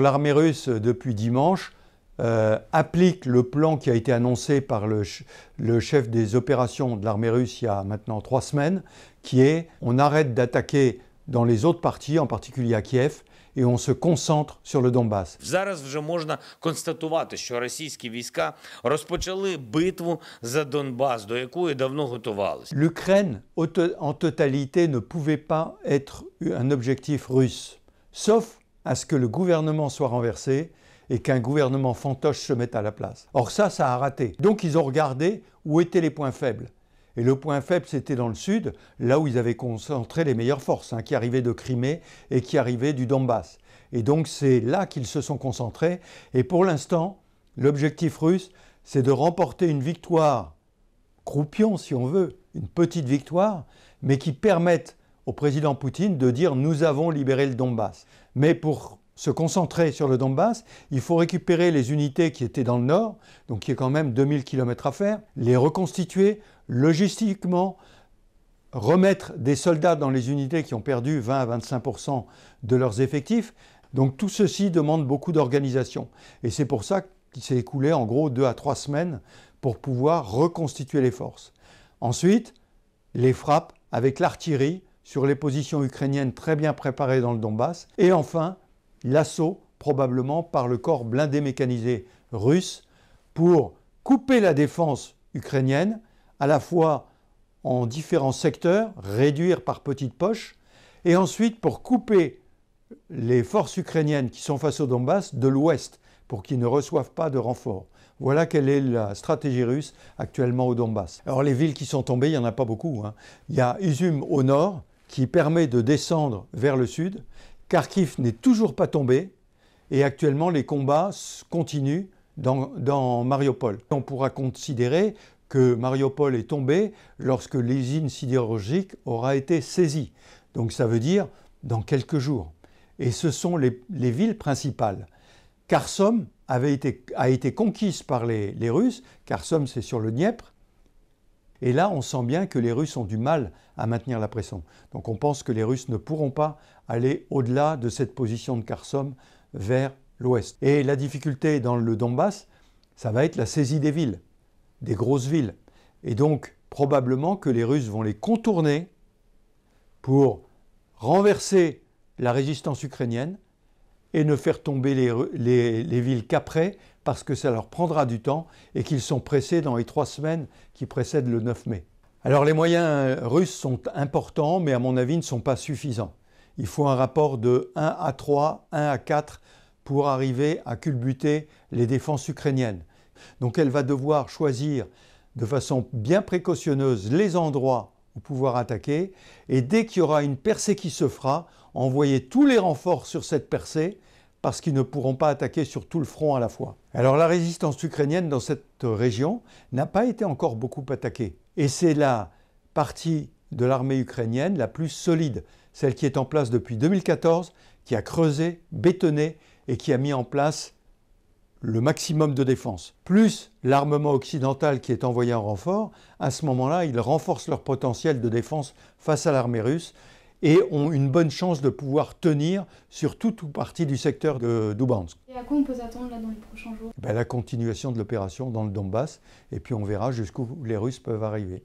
L'armée russe, depuis dimanche, applique le plan qui a été annoncé par le chef des opérations de l'armée russe il y a maintenant 3 semaines, qui est on arrête d'attaquer dans les autres parties, en particulier à Kiev, et on se concentre sur le Donbass. Зараз вже можна констатувати, що російські війська розпочали битву за Донбас, до якої давно готувалися. L'Ukraine, en totalité, ne pouvait pas être un objectif russe, sauf à ce que le gouvernement soit renversé et qu'un gouvernement fantoche se mette à la place. Or ça a raté. Donc ils ont regardé où étaient les points faibles. Et le point faible, c'était dans le sud, là où ils avaient concentré les meilleures forces, qui arrivaient de Crimée et qui arrivaient du Donbass. Et donc c'est là qu'ils se sont concentrés. Et pour l'instant, l'objectif russe, c'est de remporter une victoire croupion, si on veut, une petite victoire, mais qui permette au président Poutine de dire « nous avons libéré le Donbass ». Mais pour se concentrer sur le Donbass, il faut récupérer les unités qui étaient dans le nord, donc il y a quand même 2000 km à faire, les reconstituer logistiquement, remettre des soldats dans les unités qui ont perdu 20 à 25% de leurs effectifs. Donc tout ceci demande beaucoup d'organisation. Et c'est pour ça qu'il s'est écoulé en gros 2 à 3 semaines pour pouvoir reconstituer les forces. Ensuite, les frappes avec l'artillerie sur les positions ukrainiennes très bien préparées dans le Donbass. Et enfin, l'assaut probablement par le corps blindé mécanisé russe pour couper la défense ukrainienne, à la fois en différents secteurs, réduire par petites poches, et ensuite pour couper les forces ukrainiennes qui sont face au Donbass de l'ouest, pour qu'ils ne reçoivent pas de renfort. Voilà quelle est la stratégie russe actuellement au Donbass. Alors les villes qui sont tombées, il n'y en a pas beaucoup. Il y a Izum au nord, qui permet de descendre vers le sud. Kharkiv n'est toujours pas tombé, et actuellement les combats continuent dans Mariupol. On pourra considérer que Mariupol est tombé lorsque l'usine sidérurgique aura été saisie. Donc ça veut dire dans quelques jours. Et ce sont les villes principales. Kherson a été conquise par les Russes. Kherson, c'est sur le Dniepr. Et là, on sent bien que les Russes ont du mal à maintenir la pression. Donc on pense que les Russes ne pourront pas aller au-delà de cette position de Kherson vers l'ouest. Et la difficulté dans le Donbass, ça va être la saisie des villes, des grosses villes. Et donc, probablement que les Russes vont les contourner pour renverser la résistance ukrainienne et ne faire tomber les villes qu'après, parce que ça leur prendra du temps et qu'ils sont pressés dans les 3 semaines qui précèdent le 9 mai. Alors les moyens russes sont importants, mais à mon avis ne sont pas suffisants. Il faut un rapport de 1 à 3, 1 à 4 pour arriver à culbuter les défenses ukrainiennes. Donc elle va devoir choisir de façon bien précautionneuse les endroits où pouvoir attaquer, et dès qu'il y aura une percée qui se fera, envoyer tous les renforts sur cette percée, parce qu'ils ne pourront pas attaquer sur tout le front à la fois. Alors la résistance ukrainienne dans cette région n'a pas été encore beaucoup attaquée. Et c'est la partie de l'armée ukrainienne la plus solide, celle qui est en place depuis 2014, qui a creusé, bétonné et qui a mis en place le maximum de défense. Plus l'armement occidental qui est envoyé en renfort, à ce moment-là, ils renforcent leur potentiel de défense face à l'armée russe et ont une bonne chance de pouvoir tenir sur toute ou partie du secteur de Luhansk. Et à quoi on peut s'attendre là dans les prochains jours? La continuation de l'opération dans le Donbass, et puis on verra jusqu'où les Russes peuvent arriver.